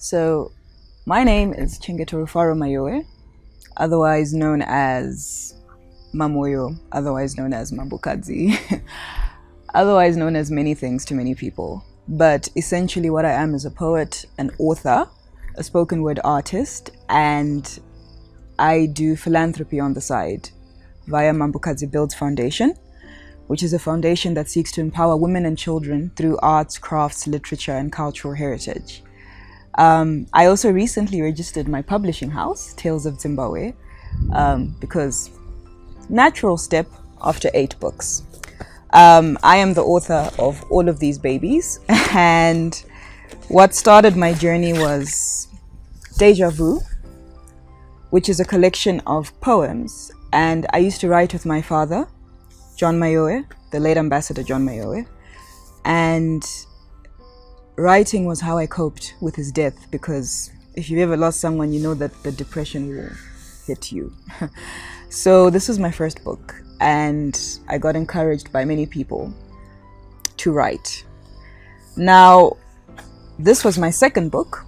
So, my name is Chengeto Rufaro Mayowe, otherwise known as Mamoyo, otherwise known as Mambukadzi, otherwise known as many things to many people. But essentially what I am is a poet, an author, a spoken word artist, and I do philanthropy on the side via Mambukadzi Builds Foundation, which is a foundation that seeks to empower women and children through arts, crafts, literature, and cultural heritage. I also recently registered my publishing house, Tales of Zimbabwe, because natural step after 8 books. I am the author of all of these babies, and what started my journey was Deja Vu, which is a collection of poems, and I used to write with my father, John Mayowe, the late Ambassador John Mayowe, and writing was how I coped with his death, because if you ever lost someone, you know that the depression will hit you. So this was my first book, and I got encouraged by many people to write. Now, this was my second book,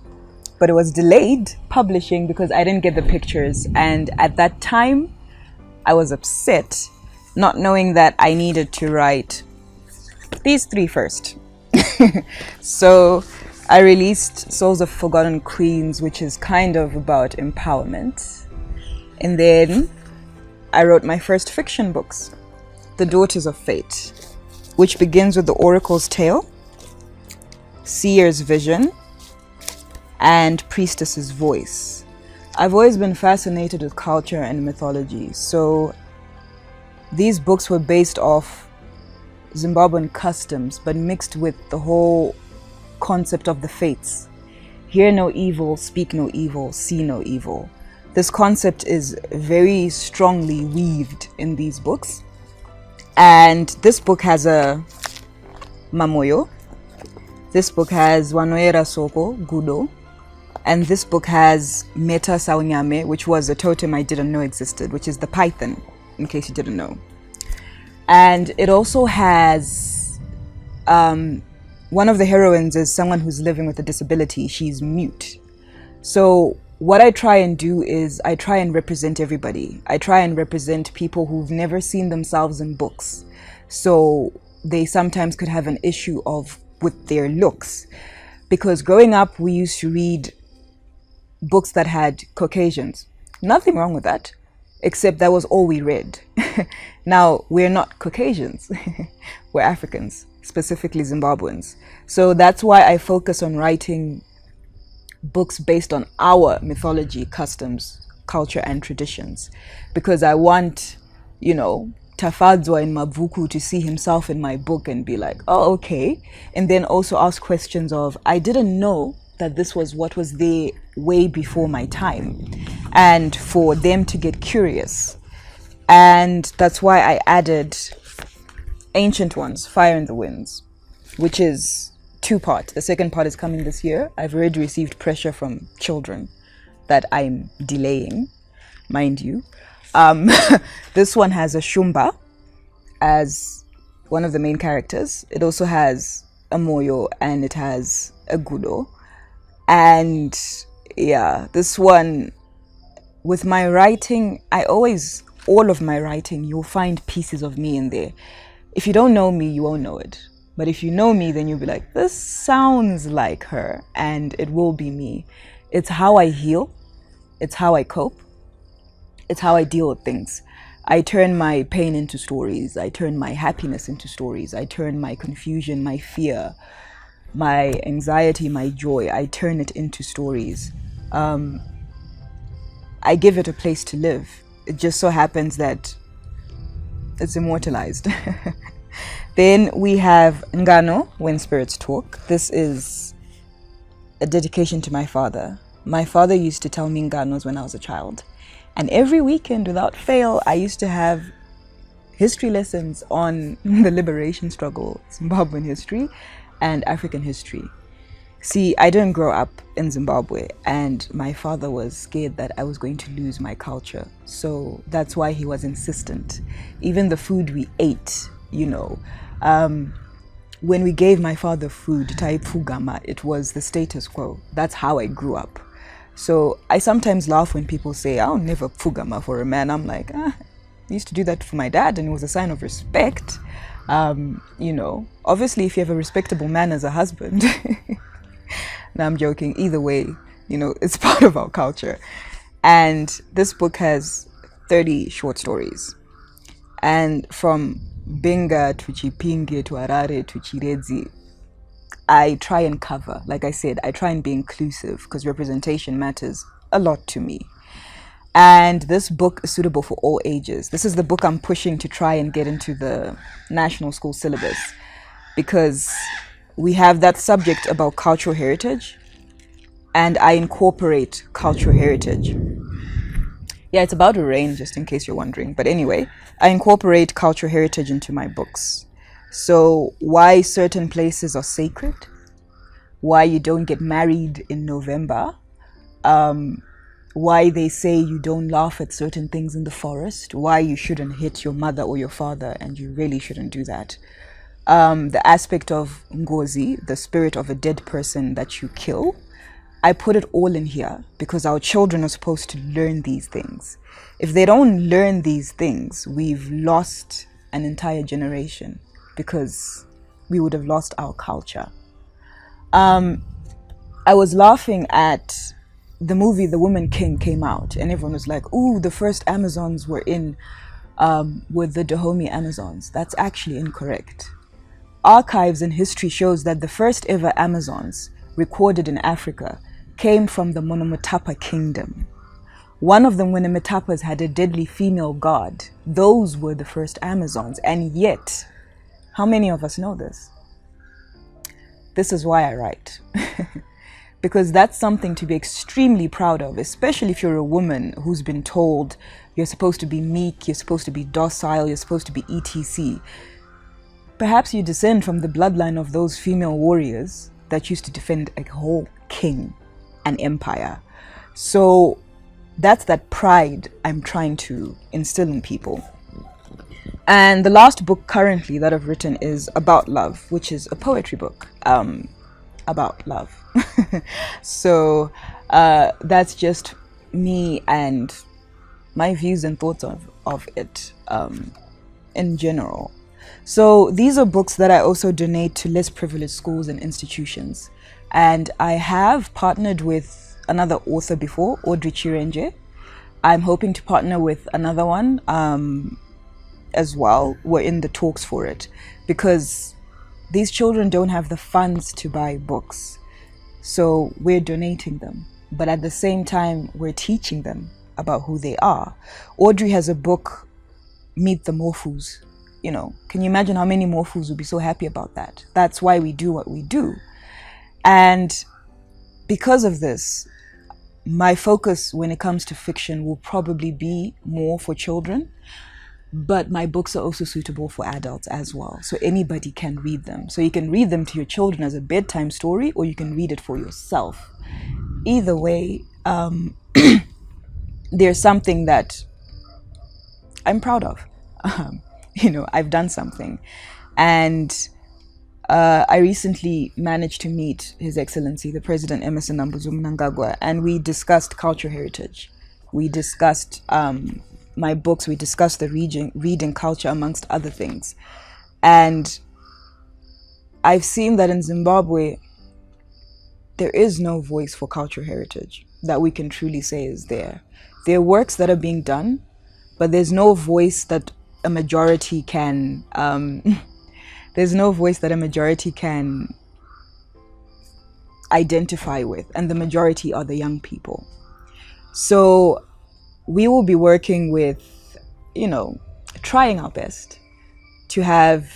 but it was delayed publishing because I didn't get the pictures, and at that time I was upset, not knowing that I needed to write these 3 first. So I released Souls of Forgotten Queens, which is kind of about empowerment. And then I wrote my first fiction books, The Daughters of Fate, which begins with the Oracle's Tale, Seer's Vision, and Priestess's Voice. I've always been fascinated with culture and mythology, so these books were based off Zimbabwean customs, but mixed with the whole concept of the fates. Hear no evil, speak no evil, see no evil. This concept is very strongly weaved in these books. And this book has a Mamoyo. This book has Wanoera Soko, Gudo. And this book has Meta Saunyame, which was a totem I didn't know existed, which is the python, in case you didn't know. And it also has, one of the heroines is someone who's living with a disability. She's mute. So what I try and do is I try and represent everybody. I try and represent people who've never seen themselves in books. So they sometimes could have an issue with their looks. Because growing up, we used to read books that had Caucasians. Nothing wrong with that, except that was all we read. Now, we're not Caucasians, we're Africans, specifically Zimbabweans. So that's why I focus on writing books based on our mythology, customs, culture, and traditions. Because I want, Tafadzwa in Mavuku to see himself in my book and be like, oh, okay. And then also ask questions of, I didn't know that this was what was there way before my time. And for them to get curious. And that's why I added Ancient Ones, Fire in the Winds, which is 2-part. The second part is coming this year. I've already received pressure from children that I'm delaying, mind you. This one has a Shumba as one of the main characters. It also has a Moyo and it has a Gudo. And yeah, this one, with my writing, all of my writing, you'll find pieces of me in there. If you don't know me, you won't know it. But if you know me, then you'll be like, this sounds like her, and it will be me. It's how I heal. It's how I cope. It's how I deal with things. I turn my pain into stories. I turn my happiness into stories. I turn my confusion, my fear, my anxiety, my joy, I turn it into stories. I give it a place to live. It just so happens that it's immortalized. Then we have Ngano, When Spirits Talk. This is a dedication to my father. My father used to tell me Nganos when I was a child. And every weekend, without fail, I used to have history lessons on the liberation struggle, Zimbabwean history, and African history. See, I didn't grow up in Zimbabwe, and my father was scared that I was going to lose my culture. So that's why he was insistent. Even the food we ate, when we gave my father food, taipugama, it was the status quo. That's how I grew up. So I sometimes laugh when people say, I'll never pugama for a man. I'm like, I used to do that for my dad, and it was a sign of respect. Obviously, if you have a respectable man as a husband, no, I'm joking. Either way, it's part of our culture. And this book has 30 short stories. And from Benga to Chipinge to Harare to Chirezi, I try and cover, like I said, I try and be inclusive because representation matters a lot to me. And this book is suitable for all ages. This is the book I'm pushing to try and get into the national school syllabus because we have that subject about cultural heritage, and I incorporate cultural heritage. Yeah, it's about to rain, just in case you're wondering. But anyway, I incorporate cultural heritage into my books. So why certain places are sacred, why you don't get married in November, why they say you don't laugh at certain things in the forest, why you shouldn't hit your mother or your father, and you really shouldn't do that. The aspect of ngozi, the spirit of a dead person that you kill, I put it all in here because our children are supposed to learn these things. If they don't learn these things, we've lost an entire generation because we would have lost our culture. I was laughing at the movie The Woman King came out, and everyone was like, ooh, the first Amazons were with the Dahomey Amazons. That's actually incorrect. Archives and history shows that the first ever Amazons recorded in Africa came from the Monomotapa kingdom. One of the Monomotapas had a deadly female god. Those were the first Amazons, and yet, how many of us know this? This is why I write. Because that's something to be extremely proud of, especially if you're a woman who's been told you're supposed to be meek, you're supposed to be docile, you're supposed to be etc. Perhaps you descend from the bloodline of those female warriors that used to defend a whole king, an empire. So that's that pride I'm trying to instill in people. And the last book currently that I've written is About Love, which is a poetry book about love. So that's just me and my views and thoughts of it in general. So these are books that I also donate to less privileged schools and institutions. And I have partnered with another author before, Audrey Chirenje. I'm hoping to partner with another one as well. We're in the talks for it because these children don't have the funds to buy books. So we're donating them. But at the same time, we're teaching them about who they are. Audrey has a book, Meet the Morphus. Can you imagine how many Morphus would be so happy about that? That's why we do what we do. And because of this, my focus when it comes to fiction will probably be more for children, but my books are also suitable for adults as well. So anybody can read them. So you can read them to your children as a bedtime story, or you can read it for yourself. Either way, there's something that I'm proud of. I've done something. And I recently managed to meet His Excellency, the President Emerson Mnangagwa, and we discussed cultural heritage. We discussed my books, we discussed the reading culture, amongst other things. And I've seen that in Zimbabwe, there is no voice for cultural heritage that we can truly say is there. There are works that are being done, but there's no voice that a majority can identify with, and the majority are the young people. So we will be working with, trying our best to have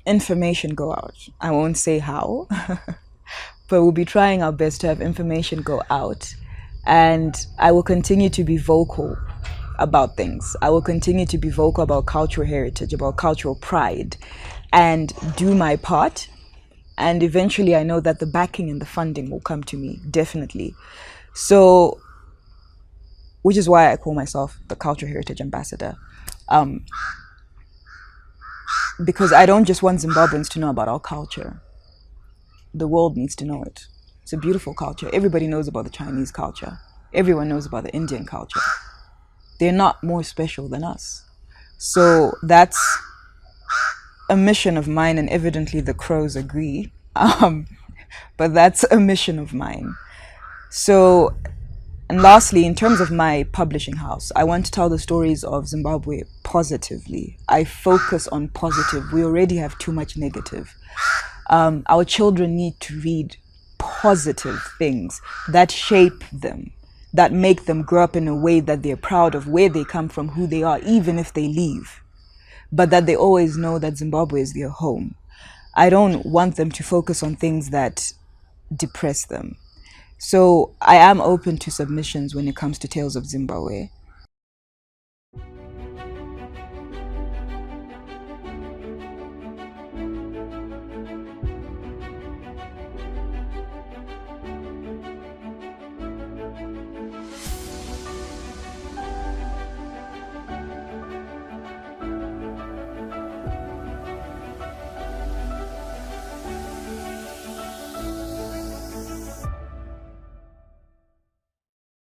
information go out. I won't say how, but we'll be trying our best to have information go out. And I will continue to be vocal about things. I will continue to be vocal about cultural heritage, about cultural pride, and do my part. And eventually I know that the backing and the funding will come to me, definitely. So, which is why I call myself the Cultural Heritage Ambassador. because I don't just want Zimbabweans to know about our culture. The world needs to know it. It's a beautiful culture. Everybody knows about the Chinese culture. Everyone knows about the Indian culture. They're not more special than us. So that's a mission of mine, and evidently the crows agree. But that's a mission of mine. So, and lastly, in terms of my publishing house, I want to tell the stories of Zimbabwe positively. I focus on positive. We already have too much negative. Our children need to read positive things that shape them, that make them grow up in a way that they're proud of where they come from, who they are, even if they leave, but that they always know that Zimbabwe is their home. I don't want them to focus on things that depress them. So I am open to submissions when it comes to Tales of Zimbabwe.